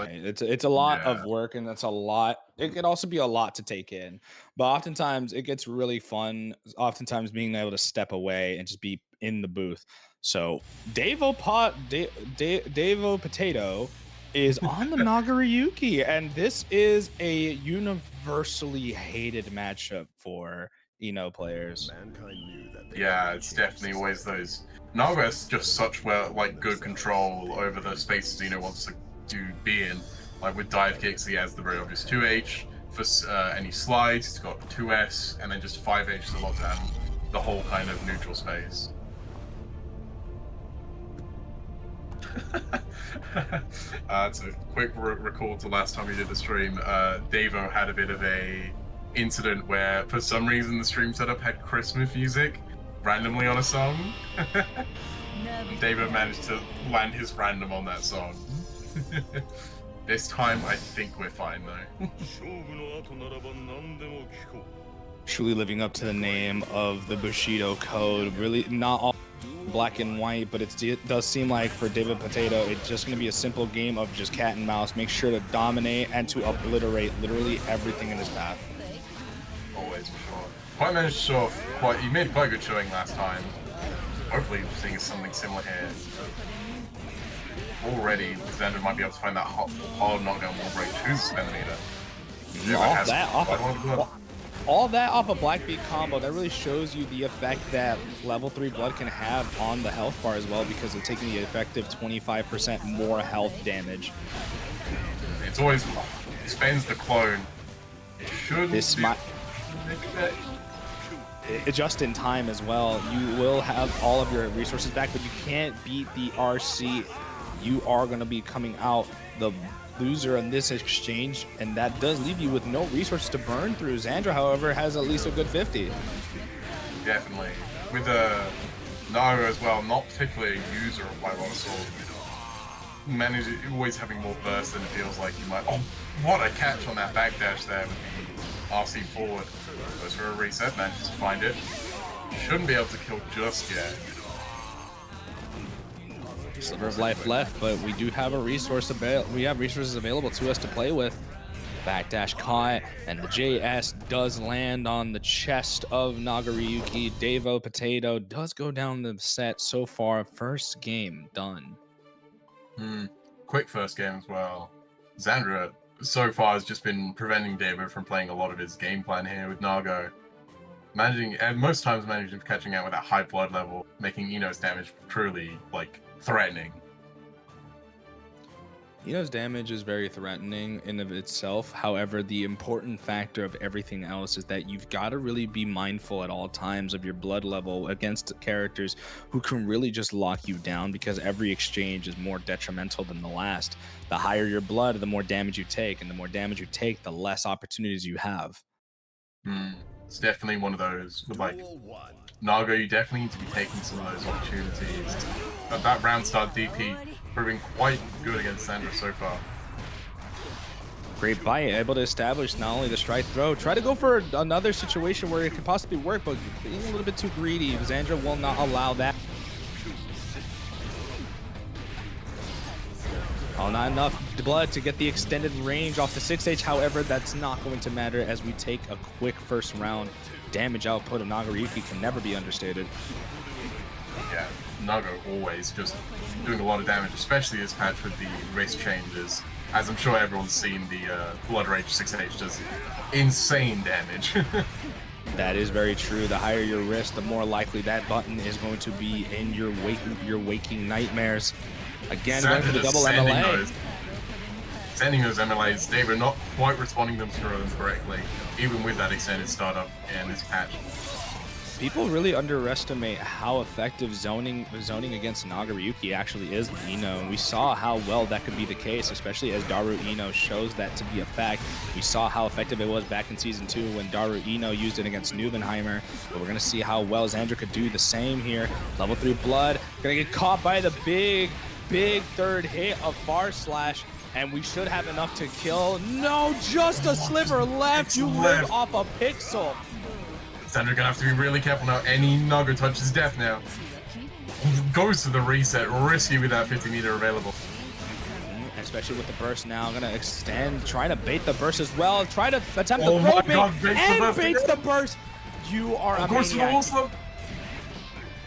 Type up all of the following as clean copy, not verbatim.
It's a lot of Yeah. work, and that's a lot. It could also be a lot to take in, but oftentimes it gets really fun. Oftentimes being able to step away and just be in the booth. So Davo Potato is on the Nagoriyuki, and this is a universally hated matchup for players. Yeah, it's definitely always those. Naga has just such like good control over the spaces wants to be in. Like with dive kicks, he has the very obvious 2H. For any slides, he's got 2S, and then just 5H to lock down the whole kind of neutral space. It's a quick recall to last time we did the stream. Davo had a bit of a incident where, for some reason, the stream setup had Christmas music randomly on a song. Davo managed to land his random on that song. This time, I think we're fine though. Truly living up to the name of the Bushido code. Really, not all black and white, but it does seem like for David Potato, it's just going to be a simple game of just cat and mouse. Make sure to dominate and to obliterate literally everything in his path. Always, for sure. Quite managed to show off he made quite a good showing last time. Hopefully, seeing something similar here. Already, XANDRA might be able to find that hard knockdown wall break to the centimeter. All that off a Black Beat combo, that really shows you the effect that level 3 blood can have on the health bar as well, because of taking the effective 25% more health damage. It's always spends the clone. It should just in time as well. You will have all of your resources back, but you can't beat the RC. You are going to be coming out the loser in this exchange, and that does leave you with no resources to burn through. XANDRA, however, has at least a good 50. Definitely. With Naga as well, not particularly a user of my water sword. Always having more burst than it feels like you might. Oh, what a catch on that backdash there with the RC forward. Goes for a reset, manages to find it. Shouldn't be able to kill just yet. Sliver of life left, but we do have a resource we have resources available to us to play with. Backdash caught, and the JS does land on the chest of Nagoriyuki. Davo Potato does go down the set so far. First game done. Quick first game as well. XANDRA so far has just been preventing Davo from playing a lot of his game plan here with Nago. And most times managing catching out with that high blood level, making I.no's damage truly, like, threatening. I.no's damage is very threatening in of itself. However, the important factor of everything else is that you've got to really be mindful at all times of your blood level against characters who can really just lock you down, because every exchange is more detrimental than the last. The higher your blood, the more damage you take, and the more damage you take, the less opportunities you have. It's definitely one of those with like Nago, you definitely need to be taking some of those opportunities. That round start DP proving quite good against XANDRA so far. Great bite, able to establish not only the strike throw, try to go for another situation where it could possibly work, but being a little bit too greedy, XANDRA will not allow that. Oh, not enough blood to get the extended range off the 6H. However, that's not going to matter as we take a quick first round. Damage output of Nagoriyuki can never be understated. Yeah, Nago always just doing a lot of damage, especially this patch with the race changes. As I'm sure everyone's seen, the Blood Rage 6H does insane damage. That is very true. The higher your risk, the more likely that button is going to be in your waking nightmares. Again, going for the double MLA. Sending those MLAs, they were not quite responding to them correctly, even with that extended startup in this patch. People really underestimate how effective zoning against Nagoriyuki actually is with I.no, and we saw how well that could be the case, especially as Daru I.no shows that to be a fact. We saw how effective it was back in Season 2 when Daru I.no used it against Nuvenheimer, but we're going to see how well XANDRA could do the same here. Level 3 blood, going to get caught by the big third hit of Far Slash, and we should have enough to kill. No, just a sliver left. You live off a pixel. XANDRA gonna have to be really careful now. Any Nago touches death now. Goes to the reset, risky with that 50 meter available. especially with the burst now. Gonna extend, trying to bait the burst as well. Try to attempt Oh the my throw bait God, baits the and burst baits again. the burst. You are a Goes to the maniac. wall slump.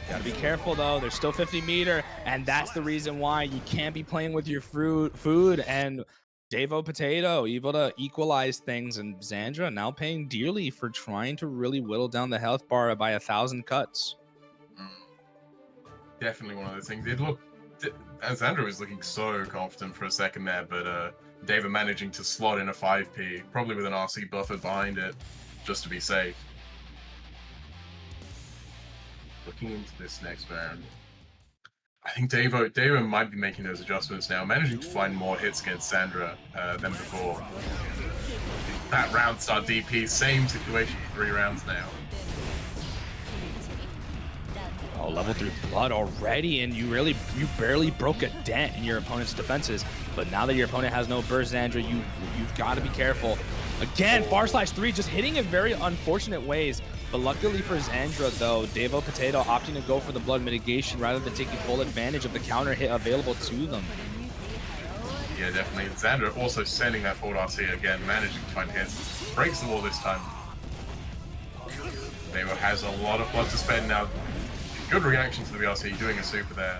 Gotta be careful though. There's still 50 meter, and that's the reason why you can't be playing with your food. And DAVOPOTATO able to equalize things, and XANDRA now paying dearly for trying to really whittle down the health bar by 1,000 cuts. Definitely one of those things. It looked, XANDRA was looking so confident for a second there, but David managing to slot in a 5p, probably with an RC buffer behind it, just to be safe. Looking into this next round, I think Davo might be making those adjustments now, managing to find more hits against XANDRA than before. That round star DP, same situation for 3 rounds now. Oh, level 3 blood already, and you barely broke a dent in your opponent's defenses. But now that your opponent has no burst, XANDRA, you've got to be careful. Again, /3 just hitting in very unfortunate ways. But luckily for XANDRA, though, DAVOPOTATO opting to go for the blood mitigation rather than taking full advantage of the counter hit available to them. Yeah, definitely. XANDRA also sending that forward RC again, managing to find hits. Breaks the wall this time. Davo has a lot of blood to spend now. Good reaction to the VRC, doing a super there.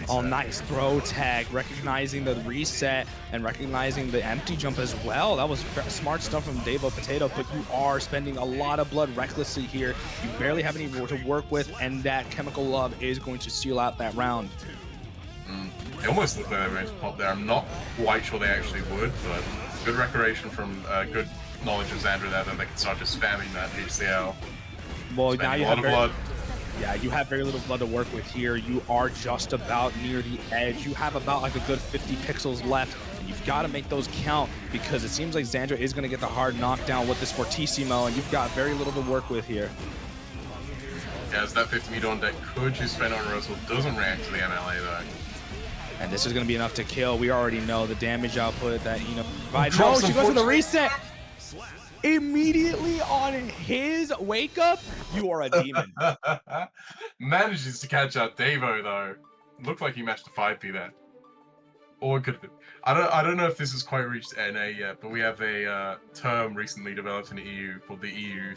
Oh, nice throw tag, recognizing the reset and recognizing the empty jump as well. That was smart stuff from DAVOPOTATO, but you are spending a lot of blood recklessly here. You barely have any to work with, and that chemical love is going to seal out that round. It almost looked like they were going to pop there. I'm not quite sure they actually would, but good recreation from good knowledge of XANDRA there that they can start just spamming that HCL. Well, now you have blood. Yeah, you have very little blood to work with here. You are just about near the edge. You have about like a good 50 pixels left. And you've got to make those count, because it seems like XANDRA is going to get the hard knockdown with this Fortissimo, and you've got very little to work with here. Yeah, as that 50 meter on deck could you spend on Russell, doesn't react to the MLA though. And this is going to be enough to kill. We already know the damage output that, you know, provides. No, she goes for the reset. Immediately on his wake up, you are a demon. Manages to catch out Davo though. Looked like he matched a 5p there. Or it could have been. I don't know if this has quite reached NA yet, but we have a term recently developed in the EU called the EU